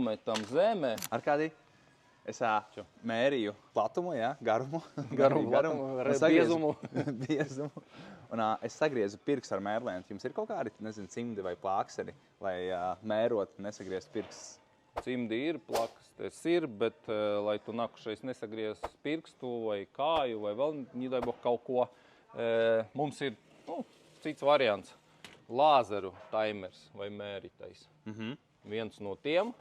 Metam zemē. Arkādī, es mērīju platumu, garumu, biezumu. biezumu. Un es sagriezu pirkstu ar mērlēnu. Jums ir kaut kādi, cimdi vai plākseri, lai mērot, nesagriezt pirkstus? Cimdi ir, plakastes ir, bet, lai tu nākušais nesagriez pirkstu vai kāju vai vēl ņidaibo kaut ko, mums ir cits variants. Lāzeru taimers vai mēritais. Viens no tiem.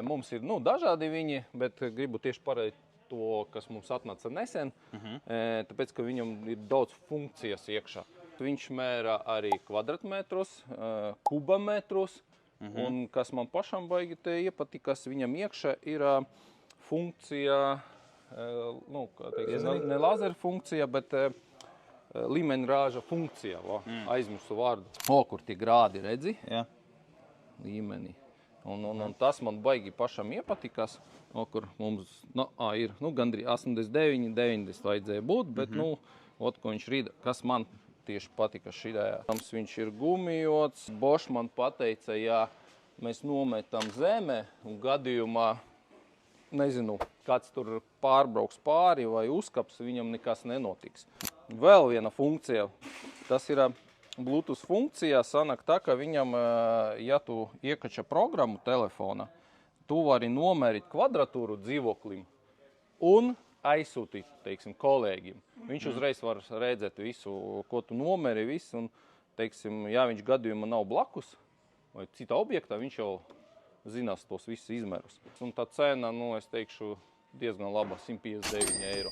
Mums ir dažādi viņi, bet gribu tieši parādīt to, kas mums atnāca nesen, tāpēc, ka viņam ir daudz funkcijas iekšā. Viņš mēra arī kvadratmetrus, kubametrus, un kas man pašam baigi te iepatikās, viņam iekšā ir funkcija, ne lāzera funkcija, bet līmeņrāža funkcija, aizmirsu vārdu. Kur tie grādi redzi? Jā. Līmeni. Un tas man baigi pašam iepatikās, kur mums ir gandrīz 89, 90 vajadzēja būt, bet ko viņš rīda, kas man tieši patika šidējā. Tams viņš ir gumijots. Bosch man pateica, ja mēs nometam zemē un gadījumā, nezinu, kāds tur pārbrauks pāri vai uzkaps, viņam nekas nenotiks. Vēl viena funkcija, tas ir Bluetooth funkcijā, sanāk tā, ka viņam, ja tu iekača programmu telefona, tu vari nomērīt kvadratūru dzīvoklim un aizsūtīt, teiksim, kolēģim. Viņš uzreiz var redzēt visu, ko tu nomēri, visu, un, teiksim, ja viņš gadījumā nav blakus vai cita objektā, viņš jau zinās tos visus izmērus. Un tā cena, es teikšu, diezgan laba, 159 eiro.